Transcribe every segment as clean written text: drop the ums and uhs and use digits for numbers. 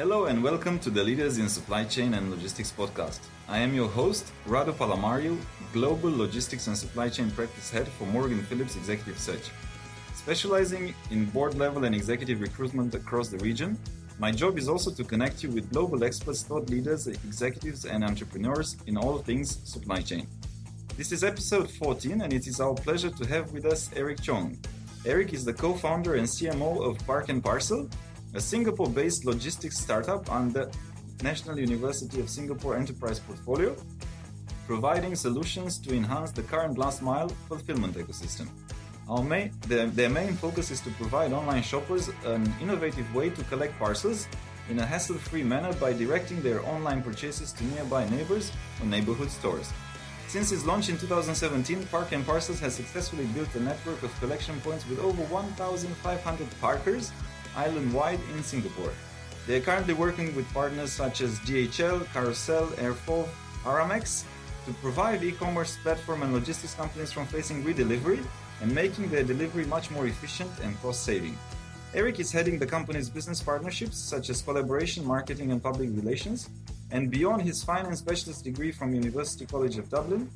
Hello and welcome to the Leaders in Supply Chain and Logistics podcast. I am your host, Radu Palamariu, Global Logistics and Supply Chain Practice Head for Morgan Phillips Executive Search. Specializing in board level and executive recruitment across the region, my job is also to connect you with global experts, thought leaders, executives and entrepreneurs in all things supply chain. This is episode 14 and it is our pleasure to have with us Erik Cheong. Erik is the co-founder and CMO of N Parcel, a Singapore-based logistics startup under National University of Singapore Enterprise portfolio, providing solutions to enhance the current last mile fulfillment ecosystem. Their main focus is to provide online shoppers an innovative way to collect parcels in a hassle-free manner by directing their online purchases to nearby neighbors or neighborhood stores. Since its launch in 2017, N Parcels has successfully built a network of collection points with over 1,500 parkers island-wide in Singapore. They are currently working with partners such as DHL, Carousell, Airfov, Aramex to provide e-commerce platform and logistics companies from facing redelivery and making their delivery much more efficient and cost-saving. Erik is heading the company's business partnerships such as collaboration, marketing and public relations, and beyond his finance specialist degree from University College of Dublin,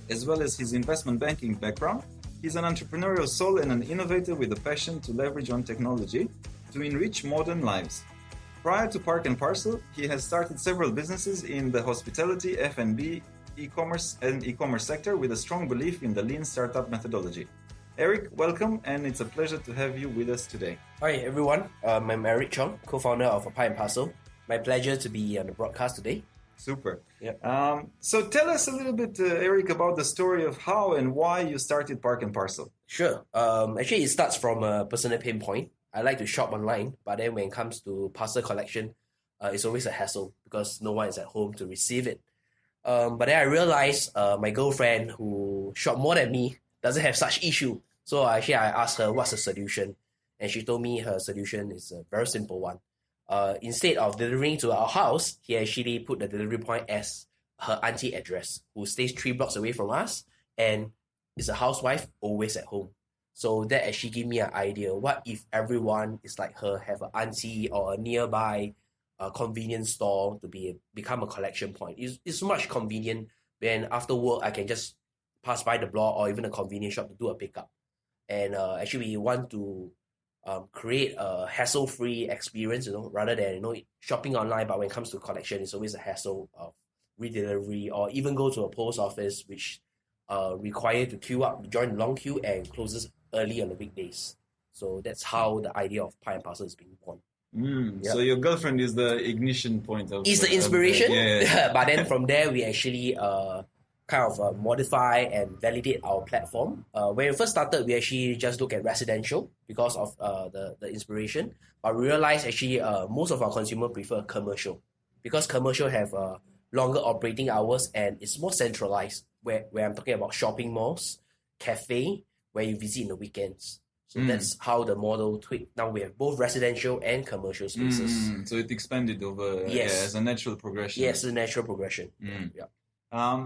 as well as his investment banking background, he's an entrepreneurial soul and an innovator with a passion to leverage on technology to enrich modern lives. Prior to N Parcel, he has started several businesses in the hospitality, F&B, e-commerce sector with a strong belief in the lean startup methodology. Erik, welcome, and it's a pleasure to have you with us today. Hi everyone, I'm Erik Cheong, co-founder of N Parcel. My pleasure to be on the broadcast today. Super. Yep. So tell us a little bit, Erik, about the story of how and why you started N Parcel. Sure. Actually, it starts from a personal pain point. I like to shop online, but then when it comes to parcel collection, it's always a hassle because no one is at home to receive it. But then I realized my girlfriend, who shop more than me, doesn't have such issue. So I asked her what's the solution, and she told me her solution is a very simple one. Instead of delivering to our house, he actually put the delivery point as her auntie address, who stays 3 blocks away from us and is a housewife, always at home. So that actually gave me an idea. What if everyone is like her, have an auntie or a nearby convenience store to become a collection point? It's so much convenient when after work I can just pass by the block or even a convenience shop to do a pickup. And actually we want to create a hassle-free experience, rather than shopping online. But when it comes to collection, it's always a hassle of redelivery or even go to a post office, which require to queue up, join the long queue, and closes early on the weekdays. So that's how the idea of N Parcel is being born. Yep. So your girlfriend is the ignition point of. Is the inspiration, yeah. But then from there we actually modify and validate our platform. When we first started, we actually just look at residential because of the inspiration. But we realized actually most of our consumers prefer commercial because commercial have longer operating hours and it's more centralized. Where I'm talking about shopping malls, cafe, where you visit in the weekends. So that's how the model tweaked. Now we have both residential and commercial spaces. So it expanded over as a natural progression. Yes, a natural progression. Yeah.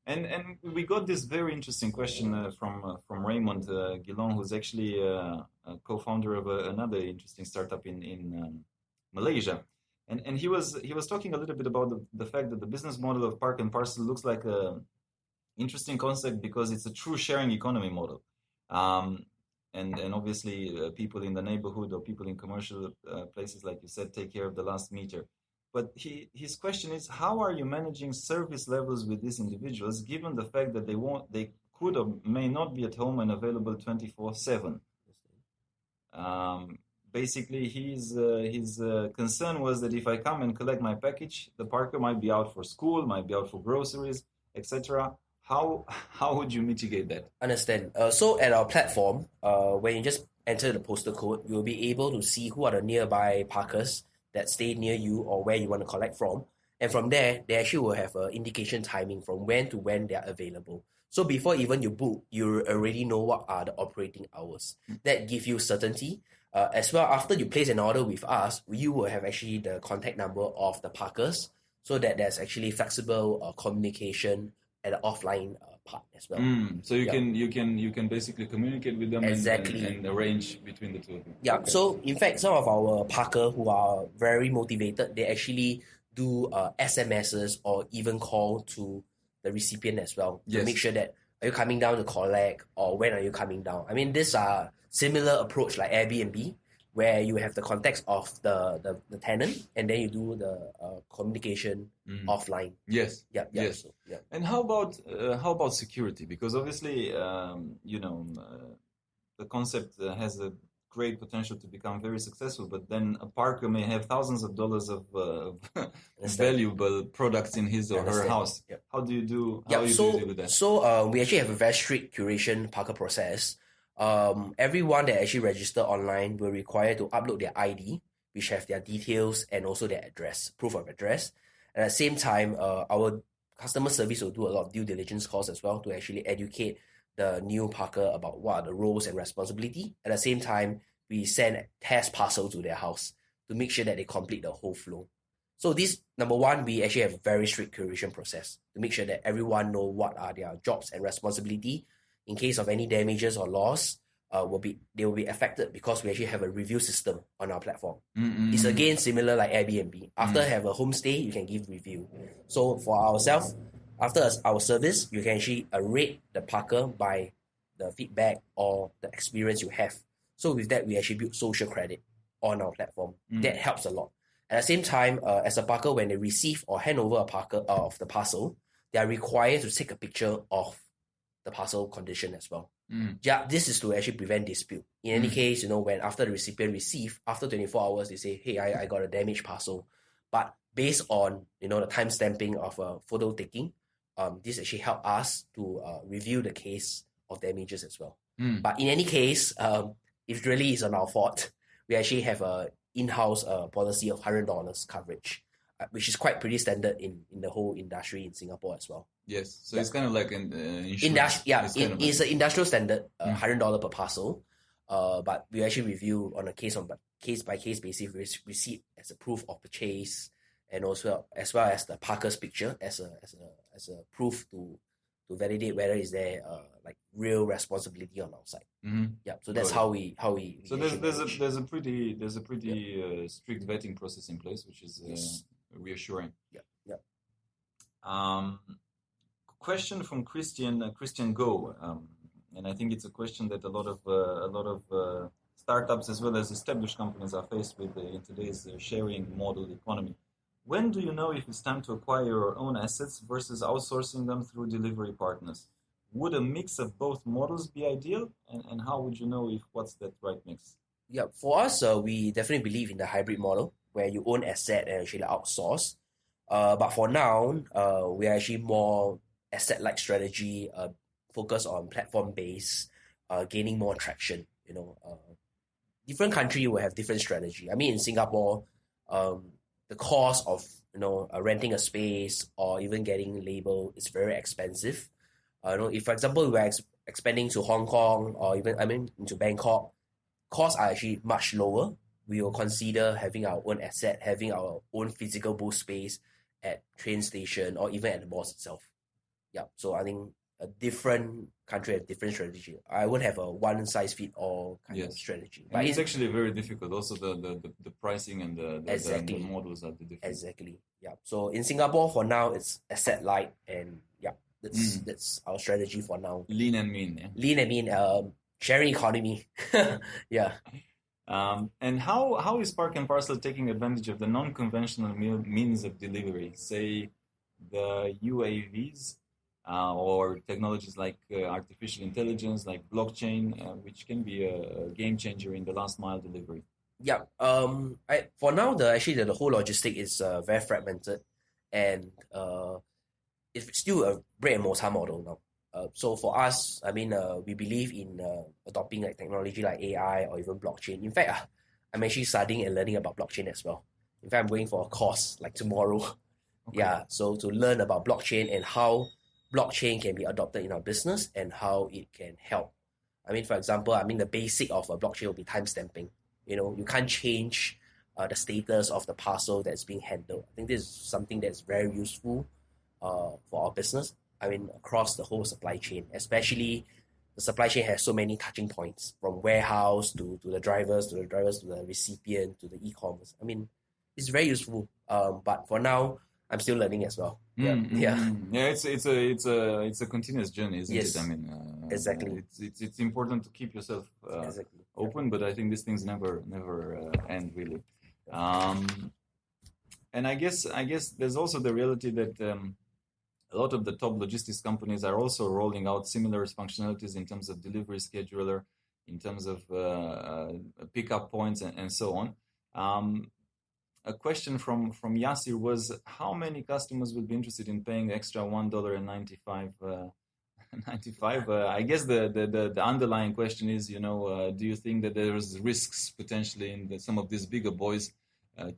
And we got this very interesting question from Raymond Gilon, who's actually a co-founder of another interesting startup in Malaysia. And he was talking a little bit about the fact that the business model of N Parcel looks like a interesting concept because it's a true sharing economy model. And obviously people in the neighborhood or people in commercial places, like you said, take care of the last meter. But his question is, how are you managing service levels with these individuals, given the fact that they could or may not be at home and available 24/7? Basically, his concern was that if I come and collect my package, the parker might be out for school, might be out for groceries, etc. How would you mitigate that? Understand. So at our platform, when you just enter the postal code, you'll be able to see who are the nearby parkers that stay near you or where you want to collect from. And from there, they actually will have an indication timing from when to when they are available. So before even you book, you already know what are the operating hours. That gives you certainty. As well, after you place an order with us, you will have actually the contact number of the parkers so that there's actually flexible communication at the offline part as well. So you can basically communicate with them and arrange between the two of them. Yeah. Okay. So in fact, some of our parker who are very motivated, they actually do SMSs or even call to the recipient as well to make sure that are you coming down to collect or when are you coming down. I mean, these are similar approach like Airbnb, where you have the context of the tenant and then you do the communication offline. Yes. Yeah. Yes. So, yeah. And how about security? Because obviously, the concept has a great potential to become very successful, but then a parker may have thousands of dollars of valuable products in his or her house. Yep. How do you deal with that? So we actually have a very strict curation parker process. Everyone that actually register online will require to upload their ID, which have their details and also their address, proof of address. And at the same time, our customer service will do a lot of due diligence calls as well to actually educate the new parker about what are the roles and responsibility. At the same time, we send test parcels to their house to make sure that they complete the whole flow. So this, number one, we actually have a very strict curation process to make sure that everyone know what are their jobs and responsibility. In case of any damages or loss, they will be affected because we actually have a review system on our platform. It's again similar like Airbnb. After have a homestay, you can give review. So for ourselves, after our service, you can actually rate the parker by the feedback or the experience you have. So with that, we actually build social credit on our platform. That helps a lot. At the same time, as a parker, when they receive or hand over a parker of the parcel, they are required to take a picture of the parcel condition as well. Yeah, this is to actually prevent dispute. In any case, when after the recipient receive, after 24 hours, they say, hey, I got a damaged parcel. But based on, the time stamping of photo taking, this actually help us to review the case of damages as well. But in any case, if really is on our fault, we actually have a in-house policy of $100 coverage, which is quite pretty standard in the whole industry in Singapore as well. Yes, so it's kind of like an insurance. It's an industrial standard, $100 per parcel. But we actually review on a case by case basis, receipt as a proof of purchase, and also as well as the parker's picture as a proof to validate whether is there like real responsibility on our side. Yeah, so that's how we. So there's a pretty strict vetting process in place, which is reassuring. Yeah. Question from Christian Go, and I think it's a question that a lot of startups as well as established companies are faced with in today's sharing model economy. When do you know if it's time to acquire your own assets versus outsourcing them through delivery partners? Would a mix of both models be ideal? And how would you know if what's that right mix? Yeah, for us, we definitely believe in the hybrid model where you own asset and actually outsource. But for now, we are actually more asset-like strategy, focus on platform-based, gaining more traction. Different country will have different strategy. I mean, in Singapore, the cost of renting a space or even getting label is very expensive. If for example we are expanding to Hong Kong or even into Bangkok, costs are actually much lower. We will consider having our own asset, having our own physical booth space at train station or even at the malls itself. Yeah, so I think a different country has different strategy. I won't have a one size fit all kind of strategy. But it's actually very difficult. Also, the pricing and the models are different. Exactly. Yeah. So in Singapore for now, it's asset light, and yeah, that's our strategy for now. Lean and mean. Yeah? Lean and mean. Sharing economy. Yeah. And how is Park and Parcel taking advantage of the non-conventional means of delivery, say the UAVs? Or technologies like artificial intelligence, like blockchain, which can be a game changer in the last mile delivery. Yeah. For now, the whole logistic is very fragmented, and it's still a brick and mortar model now. So for us, we believe in adopting like technology like AI or even blockchain. In fact, I'm actually studying and learning about blockchain as well. In fact, I'm going for a course like tomorrow. Okay. Yeah. So to learn about blockchain and how blockchain can be adopted in our business and how it can help. For example, the basic of a blockchain will be time stamping. You can't change the status of the parcel that's being handled. I think this is something that's very useful for our business. across the whole supply chain, especially the supply chain has so many touching points from warehouse to the drivers, to the recipient, to the e-commerce. It's very useful. But for now, I'm still learning as well. Yeah. It's a continuous journey, isn't Yes. it? Exactly. It's important to keep yourself Exactly. open, but I think these things never end really. And I guess there's also the reality that a lot of the top logistics companies are also rolling out similar functionalities in terms of delivery scheduler, in terms of pickup points, and so on. A question from Yasir was, how many customers would be interested in paying extra $1.95? I guess the underlying question is, do you think that there's risks potentially in some of these bigger boys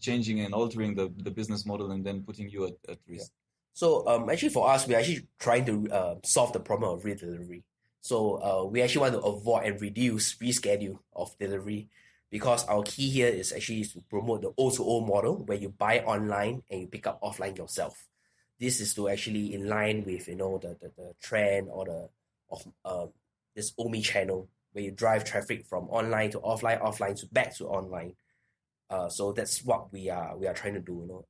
changing and altering the business model and then putting you at risk? So actually for us, we're actually trying to solve the problem of redelivery. So we actually want to avoid and reduce reschedule of delivery, because our key here is actually to promote the O2O model, where you buy online and you pick up offline yourself. This is to actually in line with the trend or this omni-channel, where you drive traffic from online to offline, offline to back to online. So that's what we are trying to do.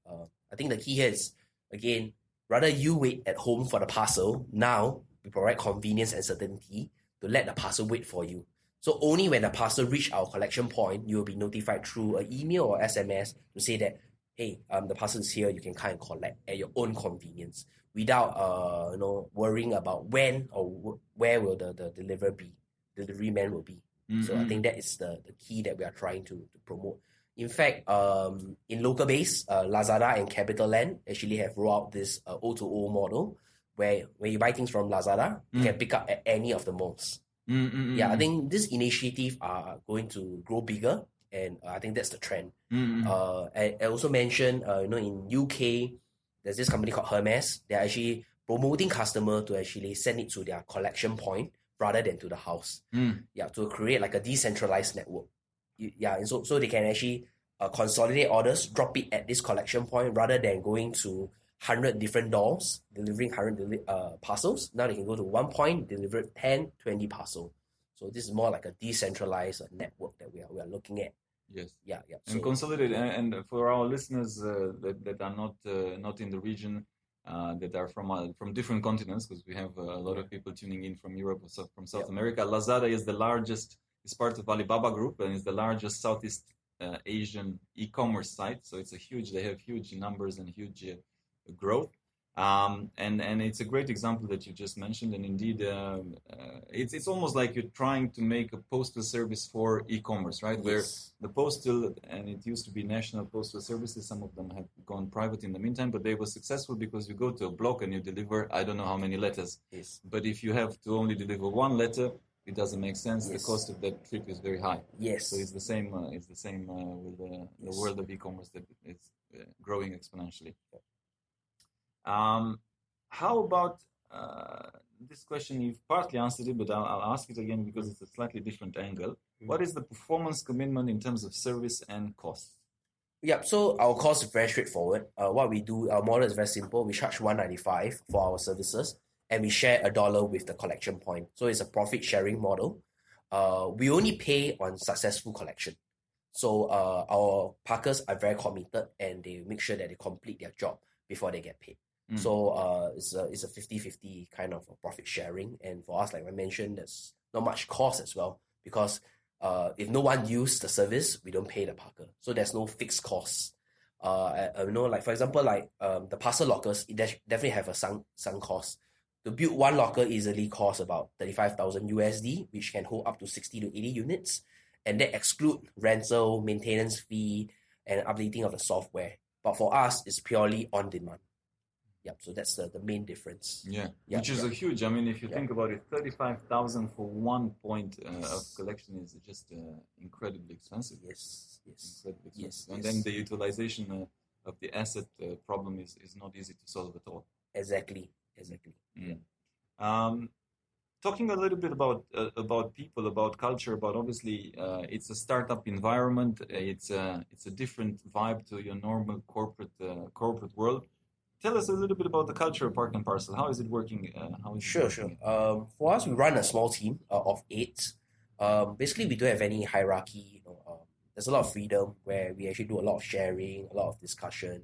I think the key here is, again, rather you wait at home for the parcel. Now we provide convenience and certainty to let the parcel wait for you. So only when the parcel reach our collection point, you will be notified through an email or SMS to say that, hey, the parcel is here. You can come and collect at your own convenience, without worrying about when or where will the delivery man will be. Mm-hmm. So I think that is the key that we are trying to promote. In fact, in local base, Lazada and CapitaLand actually have rolled out this O2O model, where when you buy things from Lazada, you can pick up at any of the malls. I think this initiative are going to grow bigger, and I think that's the trend. I also mentioned, in UK, there's this company called Hermes. They're actually promoting customer to actually send it to their collection point rather than to the house. To create like a decentralized network. And so they can actually consolidate orders, drop it at this collection point rather than going to 100 different doors, delivering 100 parcels. Now they can go to one point, deliver 10, 20 parcels. So this is more like a decentralized network that we are looking at. Yes. So, and consolidate. And for our listeners that are not in the region, that are from different continents, because we have a lot of people tuning in from Europe or from South America. Lazada is the largest. It's part of Alibaba Group and is the largest Southeast Asian e-commerce site. So they have huge numbers and huge growth. And it's a great example that you just mentioned. And indeed, it's almost like you're trying to make a postal service for e-commerce, right? Yes. Where the postal, and it used to be national postal services, some of them have gone private in the meantime, but they were successful because you go to a block and you deliver, I don't know how many letters. Yes. But if you have to only deliver one letter, it doesn't make sense. Yes. The cost of that trip is very high. Yes. So it's the same. With the world of e-commerce that is growing exponentially. How about this question? You've partly answered it, but I'll ask it again because it's a slightly different angle. What is the performance commitment in terms of service and cost? So our cost is very straightforward. What we do, our model is very simple. We charge $1.95 for our services, and we share $1 with the collection point. So it's a profit sharing model. We only pay on successful collection. So our parkers are very committed, and they make sure that they complete their job before they get paid. So it's a 50-50 kind of profit sharing. And for us, like I mentioned, there's not much cost as well, because if no one uses the service, we don't pay the parker. So there's no fixed costs. Like for example, the parcel lockers, it definitely have a sunk cost. To build one locker easily costs about $35,000 which can hold up to 60 to 80 units. And that exclude rental, maintenance fee, and updating of the software. But for us, it's purely on demand. So that's the main difference. Which is a huge. If you think about it, 35,000 for 1 point of collection is just incredibly expensive. Yes. Incredibly expensive. And then the utilization of the asset problem is not easy to solve at all. Exactly. Talking a little bit about people, about culture, about obviously it's a startup environment. It's a different vibe to your normal corporate world. tell us a little bit about the culture of Park and Parcel. How is it working? How is it Sure, working? sure. For us, we run a small team of 8. Basically, we don't have any hierarchy. There's a lot of freedom where we actually do a lot of sharing, a lot of discussion,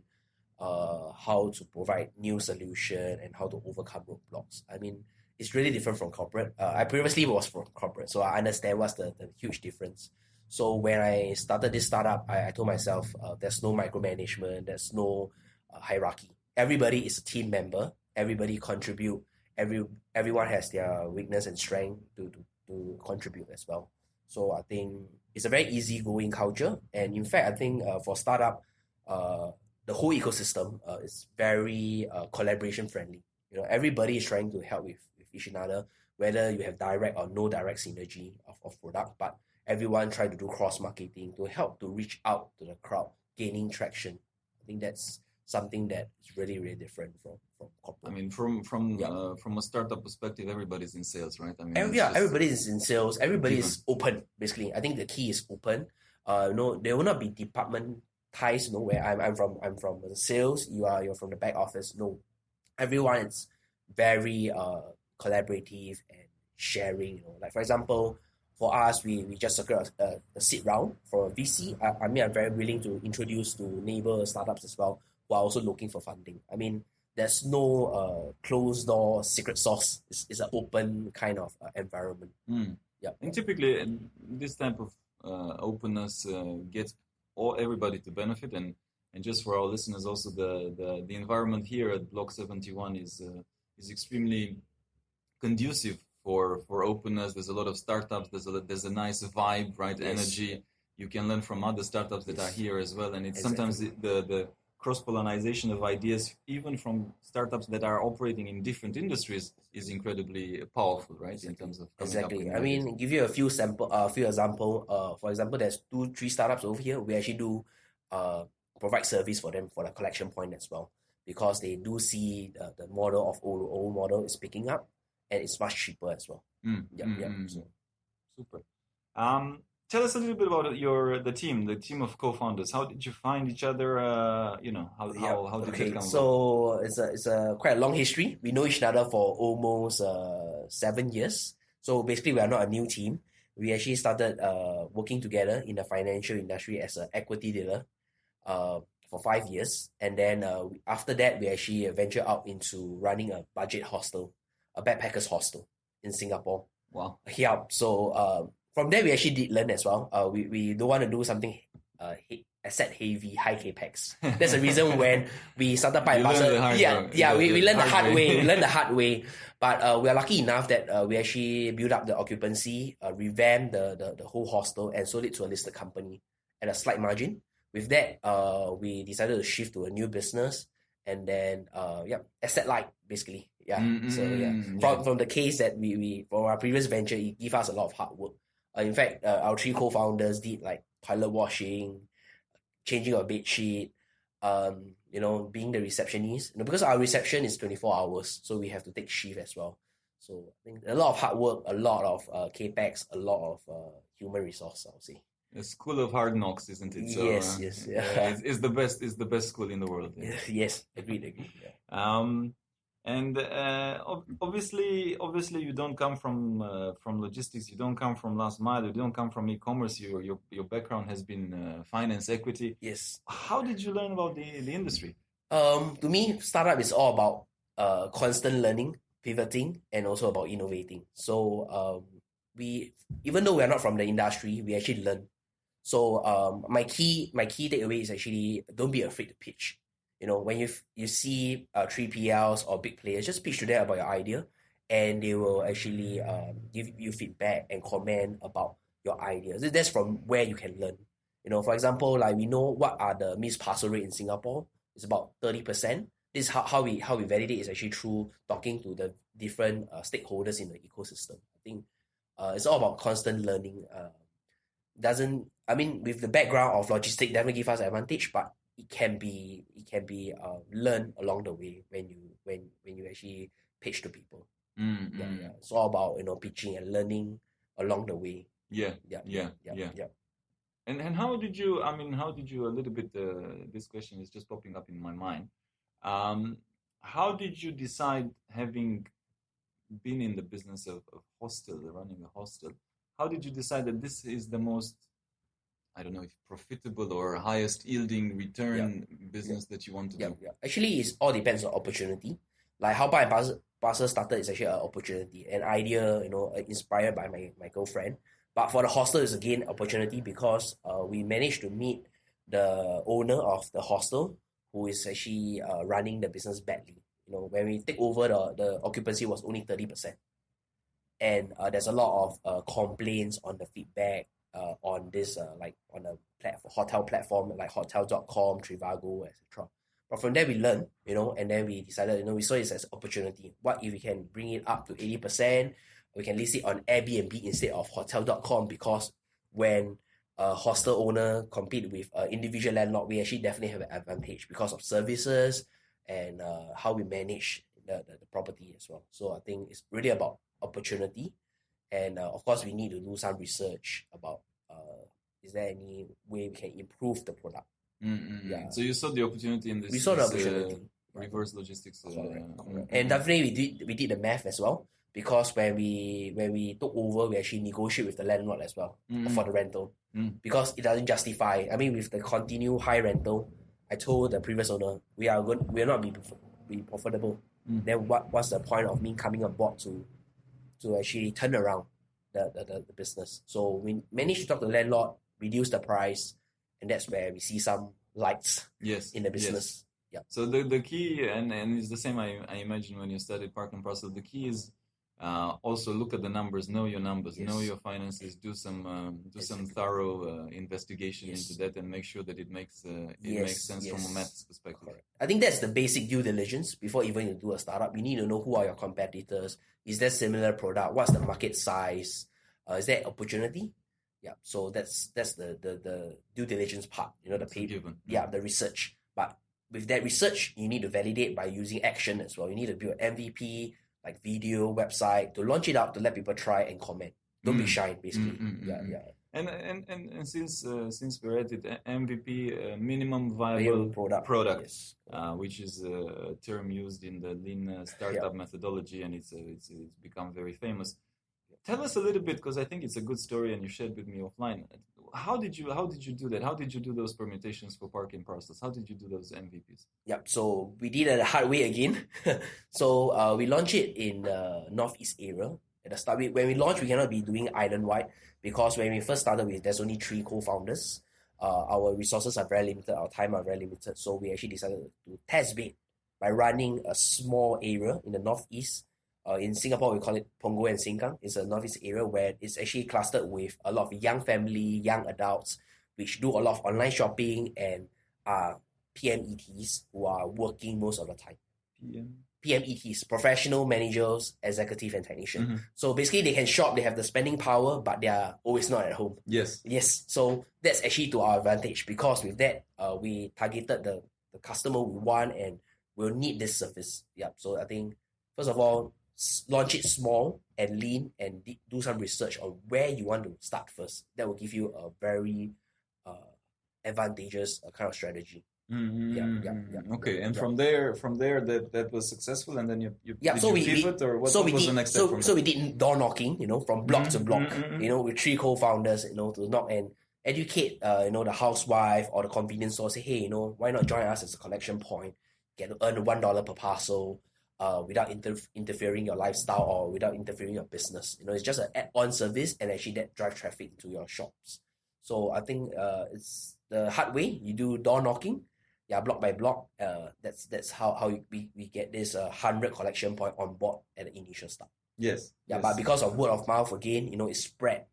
how to provide new solution and how to overcome roadblocks. I mean, it's really different from corporate. I previously was from corporate, so I understand what's the huge difference. So when I started this startup, I told myself there's no micromanagement, there's no hierarchy. Everybody is a team member. Everybody contribute. Everyone has their weakness and strength to contribute as well. So I think it's a very easygoing culture. And in fact, I think for startup, the whole ecosystem is very collaboration friendly. Everybody is trying to help with each other, whether you have direct or no direct synergy of product, but everyone try to do cross marketing to help to reach out to the crowd, gaining traction. I think that's something that is really, really different from corporate. I mean, from a startup perspective, everybody's in sales, right? I mean, everybody is in sales. Everybody is open. Basically, I think the key is open. There will not be department ties. Where I'm from sales. You're from the back office. No, everyone is very collaborative and sharing. Like for example, for us, we just secured a seed round for a VC. I'm very willing to introduce to neighbor startups as well who are also looking for funding. I mean, there's no closed door secret sauce. It's an open kind of environment. Yeah. And typically, this type of openness gets everybody to benefit. And just for our listeners, also the environment here at Block 71 is extremely conducive for openness. There's a lot of startups. There's a nice vibe, right? Yes. Energy. You can learn from other startups that are here as well. And it's sometimes the cross-pollination of ideas, even from startups that are operating in different industries, is incredibly powerful, right? In terms of I mean, give you a few example. For example, there's 2-3 startups over here. We actually do provide service for them for the collection point as well, because they do see the model of old model is picking up, and it's much cheaper as well. So. Super. Tell us a little bit about the team of co-founders. How did you find each other? How did it come about? So it's a quite a long history. We know each other for almost 7 years. So basically, we are not a new team. We actually started working together in the financial industry as an equity dealer for 5 years, and then after that, we actually ventured out into running a budget hostel, a backpackers hostel in Singapore. Wow. Yeah. So from there, we actually did learn as well. We don't want to do something asset heavy, high capex. That's the reason when we started by parcel. We learned the hard way. We learned the hard way, but we are lucky enough that we actually built up the occupancy, revamped the whole hostel, and sold it to a listed company at a slight margin. With that, we decided to shift to a new business, and then asset light basically. From the case that we from our previous venture, it gave us a lot of hard work. In fact, our 3 co-founders did like toilet washing, changing our bed sheet, being the receptionist. Because our reception is 24 hours, so we have to take shift as well. So I think a lot of hard work, a lot of capex, a lot of human resource, I would say. A school of hard knocks, isn't it? So, yes. It's the best school in the world. Yeah. Yes, agreed. Yeah. And obviously, you don't come from logistics. You don't come from last mile. You don't come from e-commerce. Your background has been finance, equity. Yes. How did you learn about the industry? To me, startup is all about constant learning, pivoting, and also about innovating. So we, even though we are not from the industry, we actually learn. So my key takeaway is actually don't be afraid to pitch. When you see 3PLs or big players, just pitch to them about your idea, and they will actually give you feedback and comment about your ideas. That's from where you can learn. For example, like we know what are the missed parcel rate in Singapore. It's about 30%. This is how we validate is actually through talking to the different stakeholders in the ecosystem. I think it's all about constant learning. With the background of logistics, definitely give us advantage, but it can be learned along the way when you actually pitch to people. It's all about pitching and learning along the way. Yeah. And how did you a little bit, this question is just popping up in my mind. How did you decide, having been in the business of hostel, running a hostel, how did you decide that this is the most, I don't know if profitable or highest yielding return business that you want to do? Actually, it all depends on opportunity. Like how Buy Parcel started is actually an opportunity, an idea, inspired by my girlfriend. But for the hostel, it's again opportunity because we managed to meet the owner of the hostel who is actually running the business badly. When we take over, the occupancy was only 30%. And there's a lot of complaints on the feedback on this, like on a hotel platform like hotel.com, Trivago, etc. But from there we learned, and then we decided, we saw it as an opportunity. What if we can bring it up to 80%? We can list it on Airbnb instead of hotel.com, because when a hostel owner compete with an individual landlord, we actually definitely have an advantage because of services and how we manage the property as well. So I think it's really about opportunity. And of course, we need to do some research about is there any way we can improve the product. Yeah. So you saw the opportunity in this. We saw the opportunity. Reverse logistics. Correct. And definitely we did the math as well, because when we took over, we actually negotiate with the landlord as well for the rental, because it doesn't justify. I mean, with the continued high rental, I told the previous owner we are not be profitable. Then what's the point of me coming on board to actually turn around the business? So we managed to talk to the landlord, reduce the price, and that's where we see some lights in the business. Yeah. So the key, and it's the same I imagine when you started Park and Parcel, the key is also look at the numbers, know your numbers, know your finances, do some thorough investigation into that, and make sure that it makes sense from a maths perspective. Correct. I think that's the basic due diligence before even you do a startup. You need to know who are your competitors. Is there similar product? What's the market size? Is there opportunity? Yeah. So that's the due diligence part. The given. The research. But with that research, you need to validate by using action as well. You need to build an MVP, like video, website, to launch it out, to let people try and comment. Don't be shy, basically. And since we're at it, MVP, minimum viable product, yes. Which is a term used in the lean startup methodology, and it's become very famous. Tell us a little bit, because I think it's a good story, and you shared with me offline. How did you do that? How did you do those permutations for Park and Parcels? How did you do those MVPs? Yep. So we did it the hard way again. So we launched it in the Northeast area. At the start, when we launched, we cannot be doing island-wide, because when we first started there's only 3 co-founders. Our resources are very limited, our time are very limited. So we actually decided to test bed by running a small area in the Northeast. In Singapore, we call it Punggol and Sengkang. It's a northeast area where it's actually clustered with a lot of young family, young adults, which do a lot of online shopping and are PMETs who are working most of the time. PMETs, professional managers, executive, and technician. So basically, they can shop, they have the spending power, but they are always not at home. Yes. So that's actually to our advantage, because with that, we targeted the customer we want and will need this service. Yep. So I think, first of all, launch it small and lean, and do some research on where you want to start first. That will give you a very advantageous kind of strategy. Okay, and from there that was successful, and then you pivot, or what was the next step? So we did door knocking, from block to block, with 3 co-founders, to knock and educate, the housewife or the convenience store. Say, hey, why not join us as a collection point? Get to earn $1 per parcel. Without interfering your lifestyle or without interfering your business. It's just an add-on service, and actually that drive traffic to your shops. So I think it's the hard way. You do door knocking, block by block. That's how we get this 100 collection point on board at the initial start. Yes. But because of word of mouth again, it spread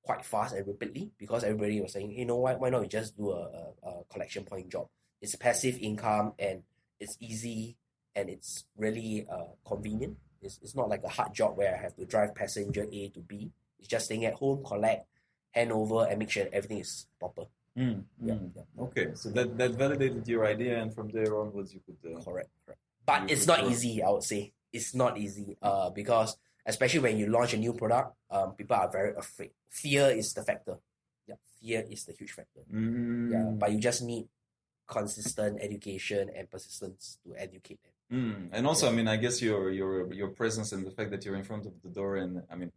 quite fast and rapidly, because everybody was saying, why not we just do a collection point job? It's passive income, and it's easy. And it's really convenient. It's not like a hard job where I have to drive passenger A to B. It's just staying at home, collect, hand over, and make sure everything is proper. Okay, so that validated your idea, and from there onwards you could... Correct. But it's not easy, I would say. It's not easy because, especially when you launch a new product, people are very afraid. Fear is the factor. Fear is the huge factor. But you just need consistent education and persistence to educate them. And also, I mean, I guess your presence and the fact that you're in front of the door, and I mean,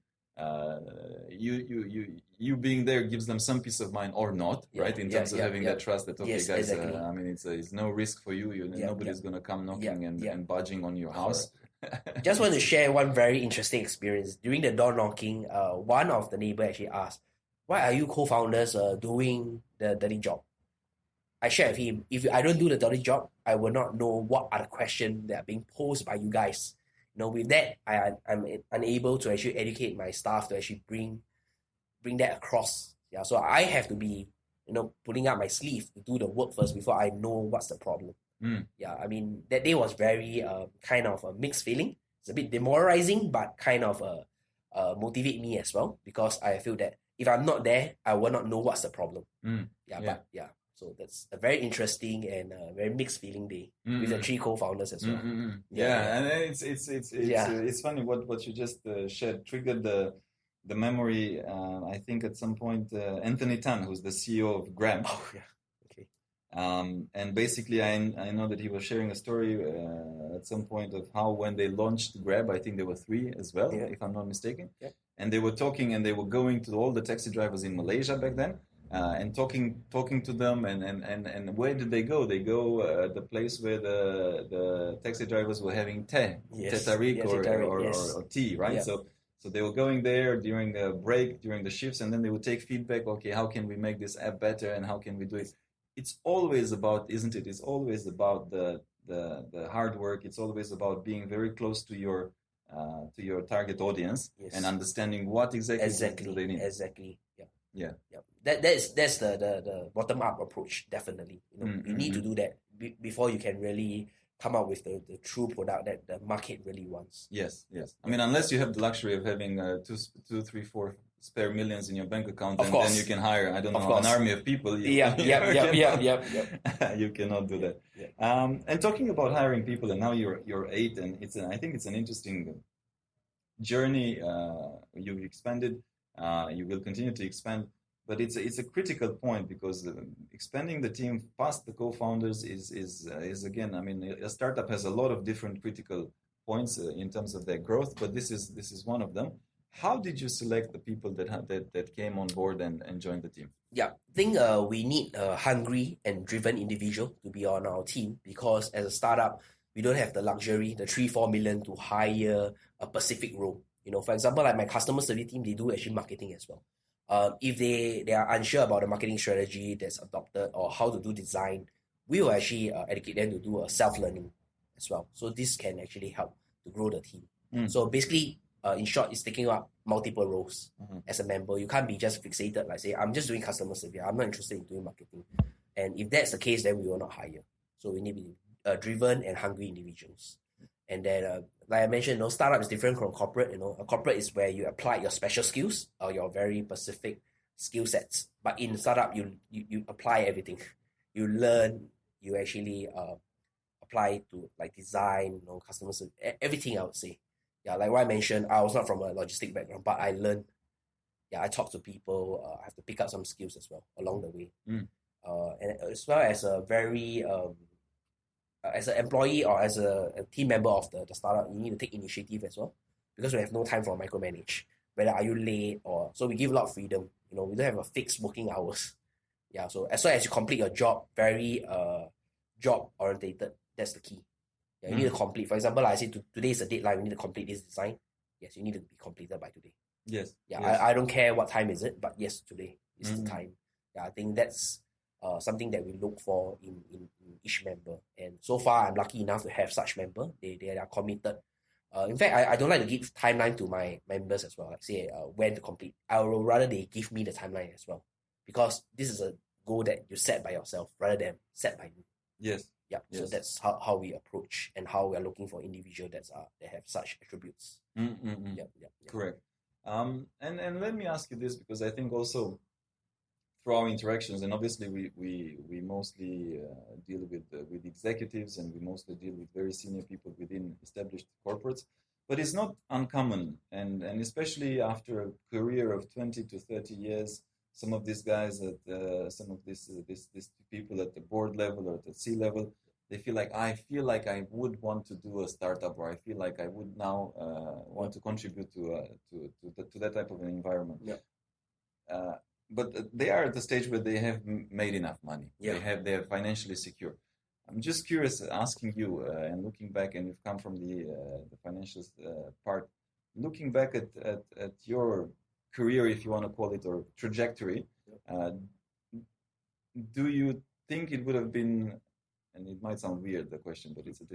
you being there gives them some peace of mind or not, right? In terms of having that trust that, okay, Yes, guys, exactly. I mean, it's no risk for you. Nobody's gonna come knocking and budging on your house. Just want to share one very interesting experience. During the door knocking, one of the neighbor actually asked, "Why are you co-founders doing the dirty job?" I shared with him, if I don't do the dirty job, I will not know what are the questions that are being posed by you guys. With that, I'm unable to actually educate my staff to actually bring that across. Yeah, so I have to be, putting up my sleeve to do the work first before I know what's the problem. Yeah, I mean, that day was very kind of a mixed feeling. It's a bit demoralizing, but kind of motivate me as well, because I feel that if I'm not there, I will not know what's the problem. So that's a very interesting and very mixed feeling day with the 3 co-founders as well. And it's funny what you just shared triggered the memory. I think at some point Anthony Tan, who's the CEO of Grab. Oh yeah. Okay. And basically, I know that he was sharing a story at some point of how when they launched Grab, I think there were 3 as well, if I'm not mistaken. Yeah. And they were talking and they were going to all the taxi drivers in Malaysia back then. And talking to them, and where did they go? They go the place where the taxi drivers were having teh tarik or tea, right? Yeah. So they were going there during the break, during the shifts, and then they would take feedback. Okay, how can we make this app better, and how can we do it? It's always about, isn't it? It's always about the hard work. It's always about being very close to your target audience and understanding what exactly do they need. Exactly. Yeah. That's the bottom up approach. Definitely, you need to do that before you can really come up with the true product that the market really wants. Yes. I mean, unless you have the luxury of having 2, 3, 4 spare millions in your bank account, and then you can hire, I don't know, an army of people. You cannot do that. Yeah. And talking about hiring people, and now you're 8, and I think it's an interesting journey. You've expanded. You will continue to expand, but it's a critical point, because expanding the team past the co-founders is again, I mean, a startup has a lot of different critical points in terms of their growth, but this is one of them. How did you select the people that came on board and joined the team? Yeah, I think we need a hungry and driven individual to be on our team, because as a startup, we don't have the luxury, the 3-4 million to hire a specific role. For example, like my customer service team, they do actually marketing as well. If they are unsure about the marketing strategy that's adopted or how to do design, we will actually educate them to do a self-learning as well. So this can actually help to grow the team. So basically, in short, it's taking up multiple roles as a member. You can't be just fixated, like say, I'm just doing customer service. I'm not interested in doing marketing. And if that's the case, then we will not hire. So we need to be driven and hungry individuals. And then, like I mentioned, startup is different from corporate. A corporate is where you apply your special skills or your very specific skill sets. But in startup, you apply everything. You learn. You actually apply to like design, customer service, everything. I would say, like what I mentioned, I was not from a logistic background, but I learned. I talk to people. I have to pick up some skills as well along the way. And as well as a very as an employee or as a team member of the startup, you need to take initiative as well, because we have no time for micromanage. Whether are you late so we give a lot of freedom. We don't have a fixed working hours. So as long as you complete your job, very job orientated, that's the key. You need to complete. For example, I say today is a deadline. We need to complete this design. Yes, you need to be completed by today. Yes. I don't care what time is it, but yes, today is the time. I think that's something that we look for in each member. And so far, I'm lucky enough to have such member. They are committed. In fact, I don't like to give timeline to my members as well. Like say when to complete. I would rather they give me the timeline as well, because this is a goal that you set by yourself rather than set by me. Yes. So that's how we approach and how we are looking for individuals that have such attributes. Correct. And let me ask you this, because I think also through our interactions, and obviously we mostly deal with executives, and we mostly deal with very senior people within established corporates, but it's not uncommon, and especially after a career of 20 to 30 years, some of these guys some of these people at the board level or at the C level, they feel like I would want to do a startup, or I feel like I would now want to contribute to that type of an environment. Yeah. But they are at the stage where they have made enough money. Yeah. They are financially secure. I'm just curious, asking you and looking back, and you've come from the financial part. Looking back at your career, if you want to call it, or trajectory, do you think it would have been, and it might sound weird, the question, but it's a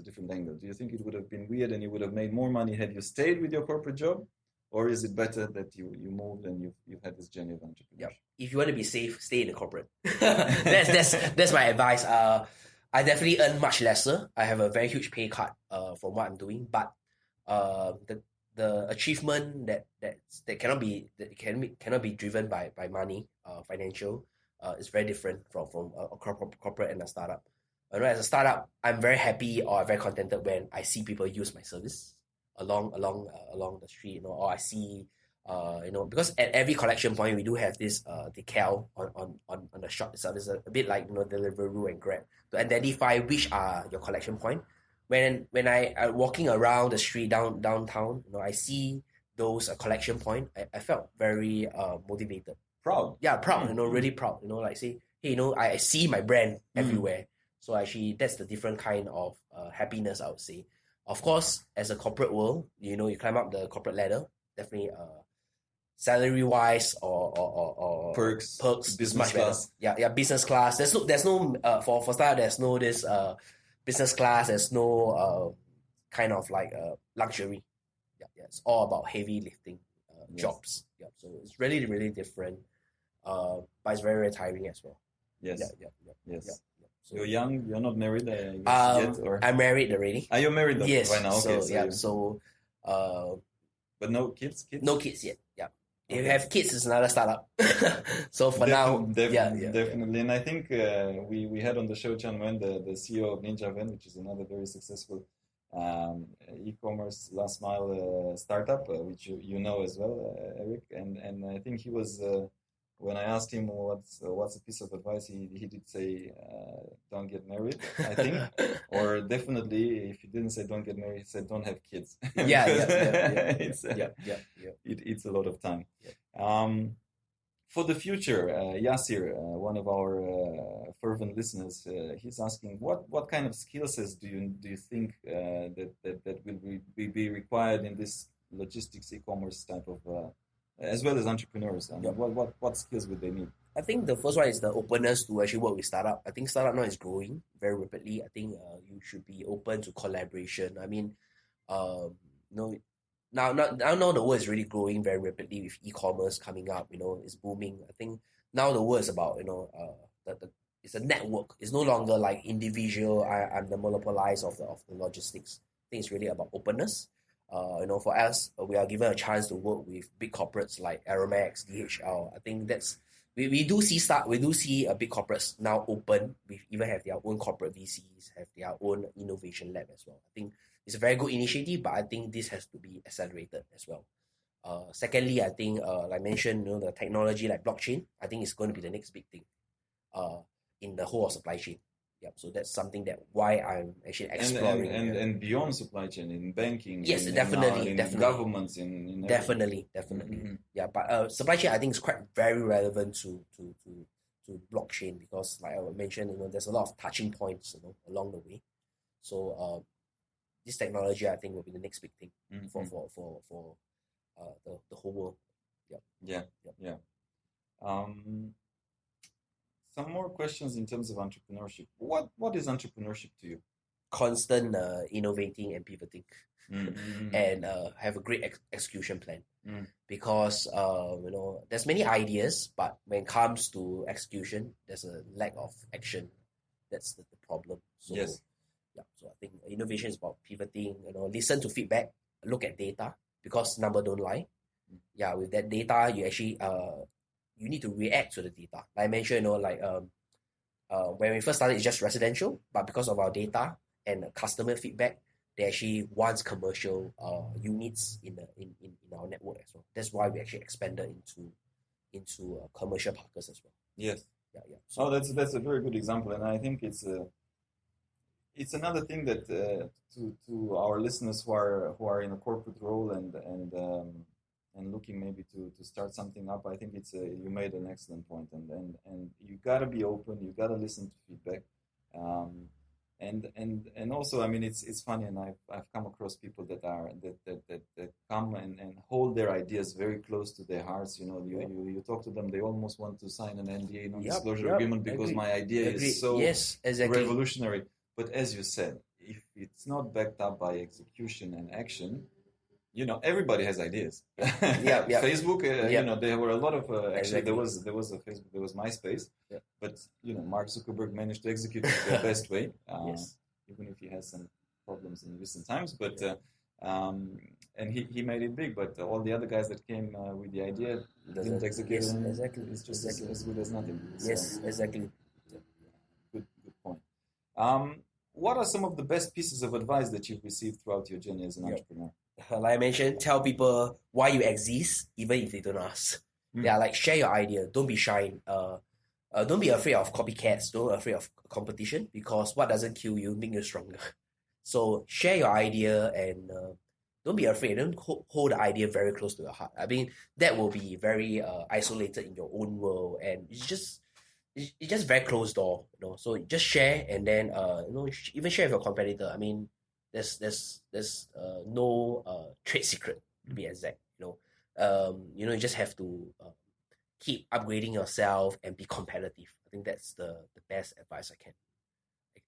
different angle. Do you think it would have been weird and you would have made more money had you stayed with your corporate job? Or is it better that you moved and you've had this journey of entrepreneurship? Yeah. If you want to be safe, stay in the corporate. that's my advice. I definitely earn much lesser. I have a very huge pay cut from what I'm doing, but the achievement that cannot be driven by money, financial, is very different from a corporate and a startup. As a startup, I'm very happy or very contented when I see people use my service along the street, or I see, because at every collection point we do have this decal on the shop itself. It's a bit like Deliveroo and Grab to identify which are your collection point. When I walking around the street downtown, I see those collection point. I felt very motivated, proud. Yeah, proud. Really proud. Like say, hey, I see my brand everywhere. So actually, that's the different kind of happiness, I would say. Of course, as a corporate world, you climb up the corporate ladder, definitely salary wise or perks, business class. Yeah, business class. There's no for startup, there's no this business class, there's no kind of like luxury. Yeah, it's all about heavy lifting jobs. Yeah, so it's really, really different. But it's very, very tiring as well. Yes. Yeah. So, you're young. You're not married yet, or I'm married already. Are you married? Yes. Right now? Okay, But no kids. No kids yet. Yeah. Okay. If you have kids, it's another startup. So for now, definitely. And I think we had on the show Chan Wen, the CEO of Ninja Van, which is another very successful e-commerce last mile startup, which you know as well, Erik. And I think he was. When I asked him what's a piece of advice, he did say, don't get married, I think. Or definitely, if he didn't say don't get married, he said don't have kids. It's a lot of time. Yeah. For the future, Yasir, one of our fervent listeners, he's asking, what kind of skill sets do you think that will be required in this logistics e-commerce type of as well as entrepreneurs? And what skills would they need? I think the first one is the openness to actually work with startup. I think startup now is growing very rapidly. I think you should be open to collaboration. I mean, now the world is really growing very rapidly with e-commerce coming up. It's booming. I think now the world is about it's a network. It's no longer like individual. I'm the monopolizer of the logistics. I think it's really about openness. For us, we are given a chance to work with big corporates like Aramex, DHL. I think that's we do see big corporates now open. We even have their own corporate VCs, have their own innovation lab as well. I think it's a very good initiative, but I think this has to be accelerated as well. Secondly, I think like I mentioned, the technology like blockchain, I think is going to be the next big thing in the whole of supply chain. Yeah, so that's something that why I'm actually exploring. And beyond supply chain, in banking. Yes, definitely. Governments, in definitely. Mm-hmm. Yeah, but supply chain I think is quite very relevant to blockchain because like I mentioned, there's a lot of touching points, along the way. So this technology I think will be the next big thing for the whole world. Yeah. Some more questions in terms of entrepreneurship. What is entrepreneurship to you? Constant innovating and pivoting, and have a great execution plan. Because there's many ideas, but when it comes to execution, there's a lack of action. That's the problem. So, yes. Yeah. So I think innovation is about pivoting. Listen to feedback, look at data because number don't lie. Yeah, with that data, you actually you need to react to the data. Like I mentioned, when we first started, it's just residential, but because of our data and customer feedback, they actually want commercial units in our network as well. That's why we actually expanded into commercial parkers as well. Yes. Yeah. So that's a very good example, and I think it's it's another thing that to our listeners who are in a corporate role and looking maybe to start something up. I think you made an excellent point, and you gotta be open. You gotta listen to feedback, and also, I mean, it's funny, and I've come across people that come and hold their ideas very close to their hearts. You talk to them, they almost want to sign an NDA, non-disclosure agreement, because my idea is so revolutionary. But as you said, if it's not backed up by execution and action, everybody has ideas. Facebook, there were a lot of actually there was a Facebook, there was MySpace, but Mark Zuckerberg managed to execute it the best way, even if he has some problems in recent times. But and he made it big. But all the other guys that came with the idea didn't execute. Yes, exactly. It's just as good as nothing. Yes, exactly. Good point. What are some of the best pieces of advice that you've received throughout your journey as an entrepreneur? Like I mentioned, tell people why you exist, even if they don't ask. Yeah, like share your idea. Don't be shy. Don't be afraid of copycats. Don't be afraid of competition, because what doesn't kill you make you stronger. So share your idea and don't be afraid. Don't hold the idea very close to your heart. I mean, that will be very isolated in your own world, and it's just very closed door. So just share, and then even share with your competitor. I mean, there's no trade secret, to be exact. You just have to keep upgrading yourself and be competitive. I think that's the best advice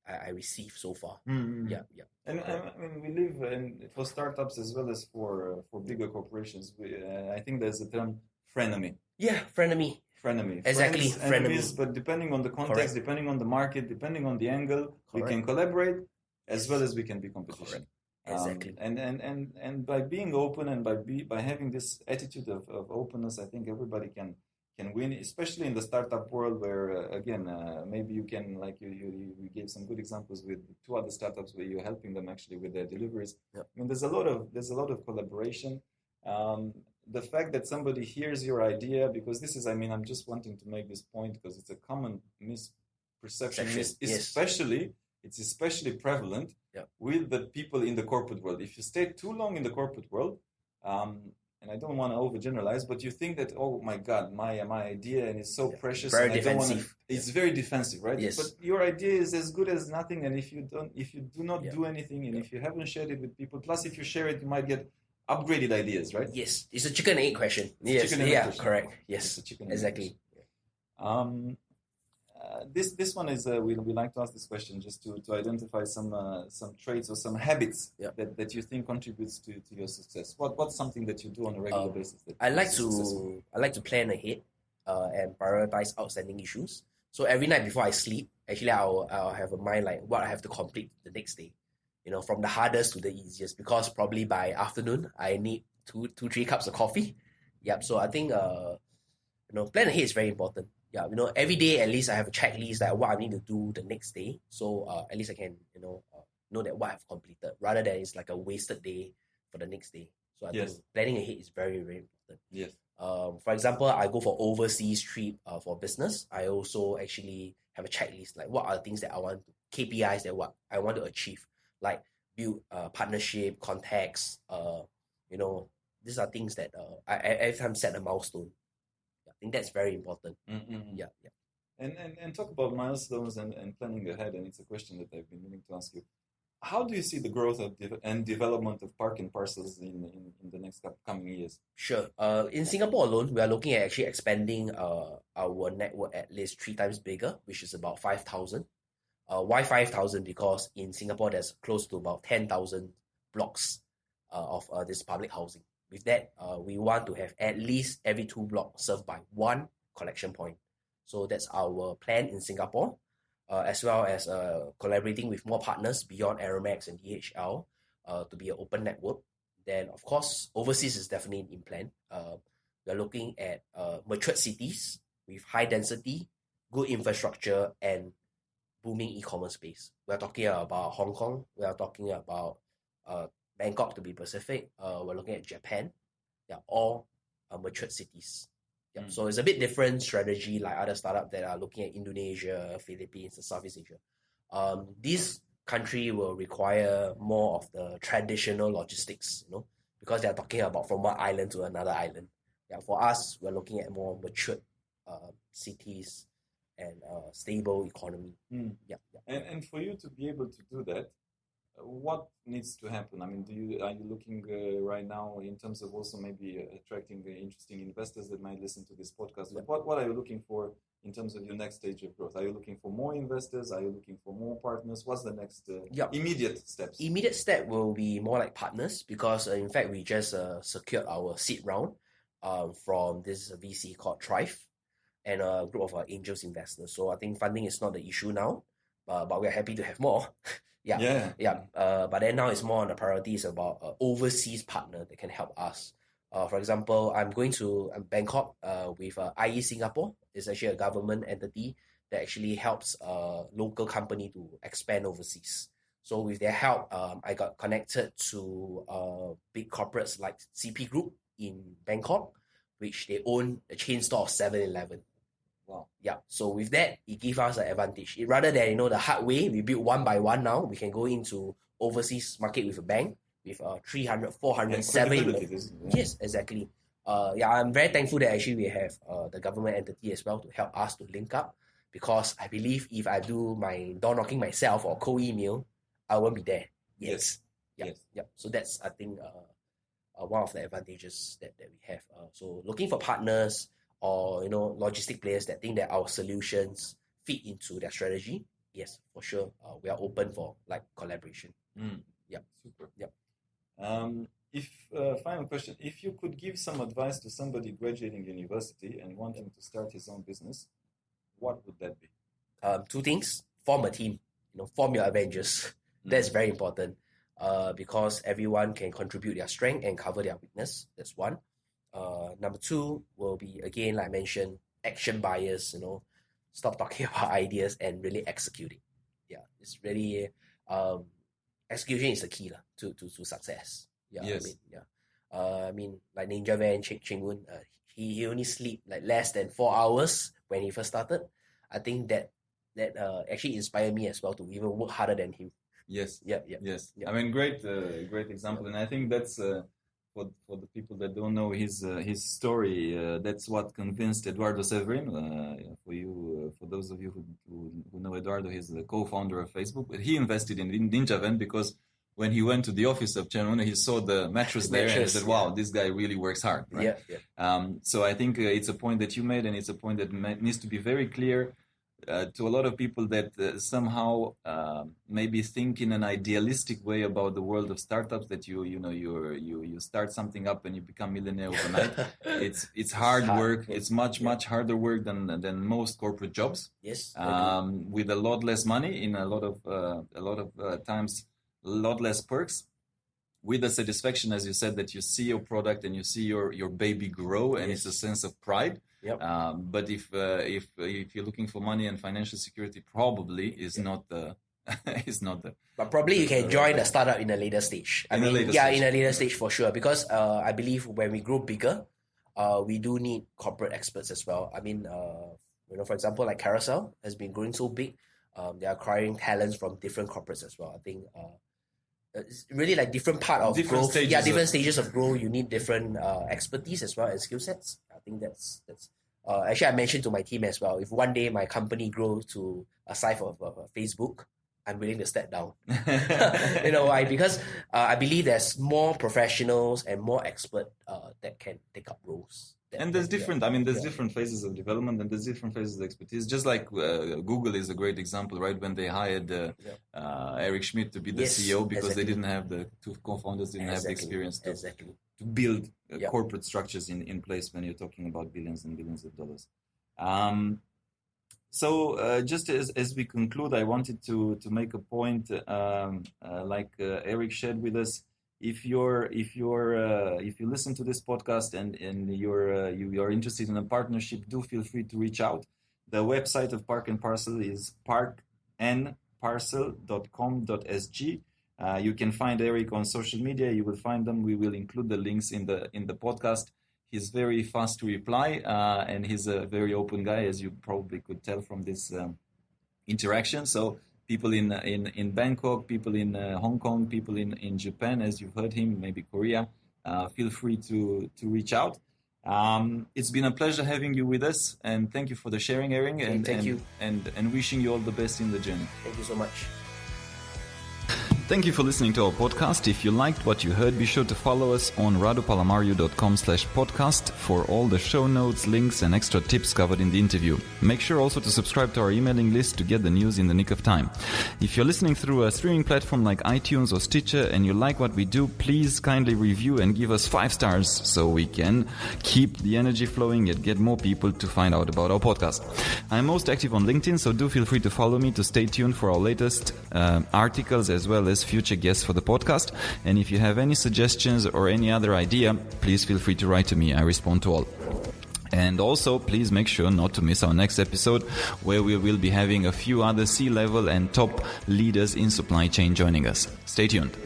I received so far. Yeah. And I mean, we live for startups as well as for bigger corporations. I think there's a term frenemy. Yeah, frenemy. Exactly, friends, enemies, but depending on the context, depending on the market, depending on the angle, we can collaborate as well as we can be competition. Exactly. And by being open and by having this attitude of openness, I think everybody can win, especially in the startup world where maybe you can, like you gave some good examples with 2 other startups where you're helping them actually with their deliveries. I mean, there's a lot of collaboration. The fact that somebody hears your idea, because this is, I mean, I'm just wanting to make this point because it's a common misperception, it's especially prevalent with the people in the corporate world. If you stay too long in the corporate world, and I don't want to overgeneralize, but you think that, oh my God, my idea and it's so precious, very and defensive. It's very defensive, right? Yes. But your idea is as good as nothing, and if you do not do anything, and if you haven't shared it with people, plus if you share it, you might get upgraded ideas, right? Yes, it's a chicken and egg question. Yes, correct. Yes, exactly. This one is we like to ask this question just to identify some traits or some habits that you think contributes to your success. What's something that you do on a regular basis? I like to plan ahead and prioritize outstanding issues. So every night before I sleep, actually I'll have a mind like what I have to complete the next day. From the hardest to the easiest, because probably by afternoon I need 3 cups of coffee. Yep. So I think plan ahead is very important. Yeah, every day at least I have a checklist like what I need to do the next day. So at least I can know that what I've completed, rather than it's like a wasted day for the next day. So I think planning ahead is very, very important. Yes. For example, I go for overseas trip for business. I also actually have a checklist like what are the things that I want, KPIs that what I want to achieve, like build partnership, contacts. These are things that I every time set a milestone. I think that's very important. Yeah. And talk about milestones and planning ahead. And it's a question that I've been meaning to ask you. How do you see the growth and development of Park and Parcels in the next coming years? Sure. In Singapore alone, we are looking at actually expanding our network at least 3 times bigger, which is about 5,000. Why 5,000? Because in Singapore, there's close to about 10,000 blocks of this public housing. With that, we want to have at least every 2 blocks served by 1 collection point. So that's our plan in Singapore, as well as collaborating with more partners beyond Aramex and DHL to be an open network. Then, of course, overseas is definitely in plan. We're looking at matured cities with high density, good infrastructure, and booming e-commerce space. We're talking about Hong Kong. We are talking about Bangkok, to be specific. We're looking at Japan. They're all matured cities. Yep. So it's a bit different strategy like other startups that are looking at Indonesia, Philippines, and Southeast Asia. These country will require more of the traditional logistics, because they are talking about from one island to another island. Yeah, for us, we're looking at more matured cities and stable economy. Yeah. And for you to be able to do that, what needs to happen? I mean, are you looking right now in terms of also maybe attracting interesting investors that might listen to this podcast? Yeah. What are you looking for in terms of your next stage of growth? Are you looking for more investors? Are you looking for more partners? What's the next immediate steps? Immediate step will be more like partners, because in fact we just secured our seed round from this VC called Thrive and a group of angels investors. So I think funding is not the issue now, but we're happy to have more. Yeah. But then now it's more on the priorities about overseas partner that can help us. For example, I'm going to Bangkok with IE Singapore. It's actually a government entity that actually helps local company to expand overseas. So with their help, I got connected to big corporates like CP Group in Bangkok, which they own a chain store of 7-Eleven. Wow. Yeah. So with that, it gives us an advantage. Rather than the hard way, we build one by one now. We can go into overseas market with a bang with 300, 400, 7. Yes, exactly. I'm very thankful that actually we have the government entity as well to help us to link up, because I believe if I do my door knocking myself or cold email, I won't be there. Yes. So that's, I think, one of the advantages that we have. So looking for partners or logistic players that think that our solutions fit into their strategy. Yes, for sure. We are open for collaboration. Yeah. Super. Yeah. If final question, if you could give some advice to somebody graduating university and wanting to start his own business, what would that be? 2 things. Form a team. Form your Avengers. That's very important. Because everyone can contribute their strength and cover their weakness. That's one. Number 2 will be, again, like I mentioned, action buyers. Stop talking about ideas and really execute it. Yeah, it's really execution is the key to success. Yeah, yes. I mean, like Ninja Van Cheng Woon, he only sleep less than 4 hours when he first started. I think that actually inspired me as well to even work harder than him. Yes. Yeah. I mean, great example, and I think that's for the people that don't know his story. That's what convinced Eduardo Severin. For those of you who know Eduardo, he's the co-founder of Facebook. But he invested in Ninja Van because when he went to the office of Chen, he saw the mattress there and he said, "Wow, this guy really works hard." Right? Yeah. So I think it's a point that you made, and it's a point that needs to be very clear to a lot of people that somehow maybe think in an idealistic way about the world of startups, that you start something up and you become millionaire overnight. It's hard work. It's much harder work than most corporate jobs. Yes. With a lot less money, in a lot of times, a lot less perks. With the satisfaction, as you said, that you see your product and you see your baby grow, and it's a sense of pride. Yep. But if you're looking for money and financial security, probably is not the. But probably you can join the startup in a later stage. In a later stage for sure. Because I believe when we grow bigger, we do need corporate experts as well. I mean, for example, like Carousell has been growing so big, they are acquiring talents from different corporates as well. I think. It's really different part of different growth. Stages different stages of growth. You need different expertise as well and skill sets. I think that's. Actually, I mentioned to my team as well. If one day my company grows to a size of Facebook, I'm willing to step down. You know why? Because I believe there's more professionals and more experts that can take up roles. And there's different. I mean, there's different phases of development, and there's different phases of expertise. Just like Google is a great example, right? When they hired Erik Cheong to be the CEO, because they didn't have the 2 co-founders didn't have the experience to build corporate structures in place when you're talking about billions and billions of dollars. So just as we conclude, I wanted to make a point, like Erik shared with us. If you listen to this podcast and you're interested in a partnership, do feel free to reach out. The website of Park N Parcel is parknparcel.com.sg. You can find Erik on social media. You will find them. We will include the links in the podcast. He's very fast to reply, and he's a very open guy, as you probably could tell from this interaction. So people in Bangkok, people in Hong Kong, people in Japan, as you've heard him, maybe Korea. Feel free to reach out. It's been a pleasure having you with us, and thank you for the sharing, Erik, and wishing you all the best in the journey. Thank you so much. Thank you for listening to our podcast. If you liked what you heard, be sure to follow us on radopalamario.com/podcast for all the show notes, links, and extra tips covered in the interview. Make sure also to subscribe to our emailing list to get the news in the nick of time. If you're listening through a streaming platform like iTunes or Stitcher and you like what we do, please kindly review and give us 5 stars so we can keep the energy flowing and get more people to find out about our podcast. I'm most active on LinkedIn, so do feel free to follow me to stay tuned for our latest articles as well as future guests for the podcast. And if you have any suggestions or any other idea, please feel free to write to me. I respond to all. And also, please make sure not to miss our next episode, where we will be having a few other C-level and top leaders in supply chain joining us. Stay tuned.